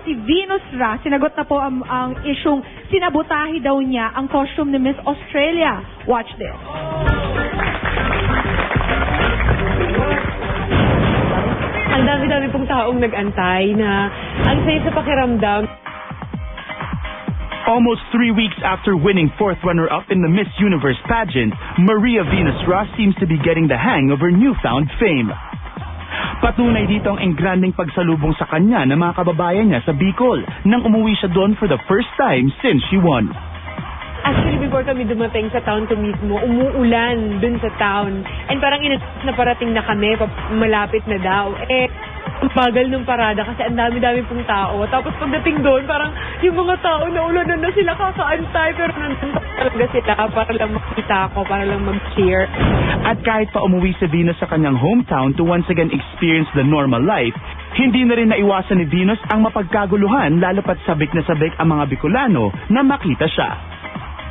Si Venus Ra, sinagot na po ang isyung sinabotahe daw niya ang costume ni Miss Australia. Watch this. Ang dami-dami pong taong nag-antay na ang saya sa pakiramdam. Almost 3 weeks after winning 4th runner-up in the Miss Universe pageant, Maria Venus Ra seems to be getting the hang of her newfound fame. Patunay dito ang engranding pagsalubong sa kanya ng mga kababayan niya sa Bicol nang umuwi siya doon for the first time since she won. Actually, before kami dumating sa town ko mismo, umuulan dun sa town. And parang na parating na kami, malapit na daw. Ang bagal ng parada kasi ang dami-dami pong tao. Tapos pagdating doon, parang yung mga tao naulanan na sila kakaantay. Pero nandun talaga sila para lang makita ako, para lang mag-cheer. At kahit pa umuwi si Venus sa kanyang hometown to once again experience the normal life, hindi na rin naiwasan ni Venus ang mapagkaguluhan lalo pat sabik na sabik ang mga Bicolano na makita siya.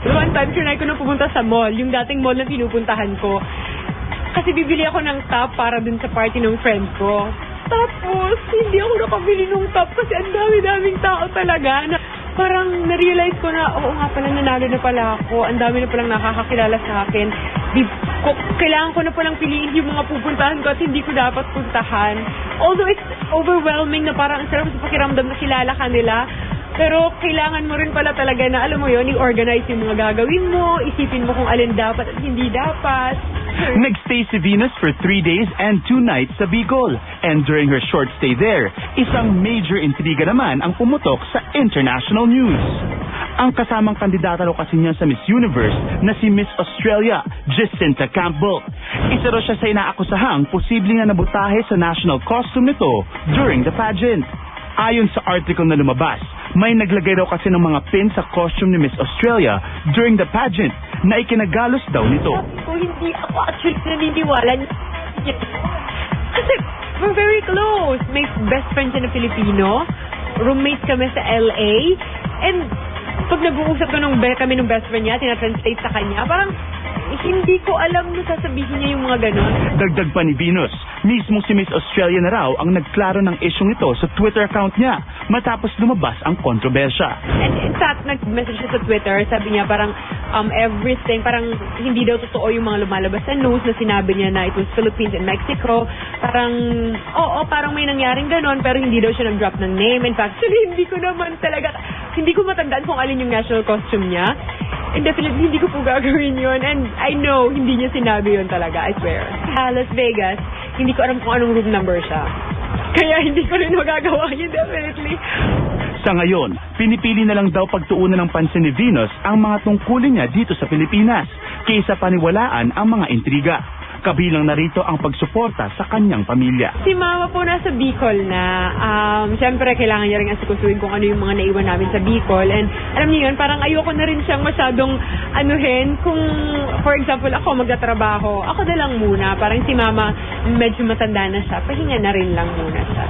One time, trinay ko na pumunta sa mall, yung dating mall na pinupuntahan ko. Kasi bibili ako ng top para dun sa party ng friend ko. Tapos, hindi ako nakabili ng top kasi ang dami-daming tao talaga. Na parang na-realize ko na, oo nga pala, nanalo na pala ako. Ang dami na palang nakakakilala sa akin. Kailangan ko na palang piliin yung mga pupuntahan ko at hindi ko dapat puntahan. Although it's overwhelming na parang ang sarap sa pakiramdam na kilala ka nila. Pero kailangan mo rin pala talaga na, alam mo yun, i-organize yung mga gagawin mo, isipin mo kung alin dapat at hindi dapat. Nagstay si Venus for 3 days and 2 nights sa Bicol. And during her short stay there, isang major intriga naman ang pumutok sa international news. Ang kasamang kandidata raw kasi niya sa Miss Universe na si Miss Australia, Jacinta Campbell. Isa raw siya sa inaakusahang posibleng na nabutahe sa national costume nito during the pageant. Ayon sa article na lumabas, may naglagay daw kasi ng mga pin sa costume ni Miss Australia during the pageant na ikinagalos daw nito. Kung hindi ako actually naniniwala niya. Kasi we're very close. May best friend siya na Filipino. Roommates kami sa LA. And pag nag-uusap kami ng best friend niya, tinatranslate sa kanya, parang hindi ko alam na sasabihin niya yung mga ganon. Dagdag pa ni Venus, mismo si Miss Australia na raw ang nagklaro ng isyong ito sa Twitter account niya matapos lumabas ang kontrobersya. And in fact, nag-message siya sa Twitter, sabi niya parang everything, parang hindi daw totoo yung mga lumalabas sa news na sinabi niya na it was Philippines and Mexico. Parang, parang may nangyaring ganon pero hindi daw siya nag-drop ng name. In fact, actually, hindi ko matandaan kung alin yung national costume niya. And definitely, hindi ko po gagawin yun. And I know, hindi niya sinabi yun talaga, I swear. Las Vegas, hindi ko alam kung anong room number siya. Kaya hindi ko rin magagawa yun, definitely. Sa ngayon, pinipili na lang daw pagtuunan ng pansin ni Venus ang mga tungkulin niya dito sa Pilipinas kaysa paniwalaan ang mga intriga. Kabilang na rito ang pagsuporta sa kanyang pamilya. Si Mama po nasa Bicol na. Siyempre, kailangan niya rin asikusuhin kung ano yung mga naiwan namin sa Bicol. And alam niyo yun, parang ayoko na rin siyang masyadong anuhin. Kung, for example, ako magtatrabaho, ako na lang muna. Parang si Mama, medyo matanda na siya, pahinga na rin lang muna siya.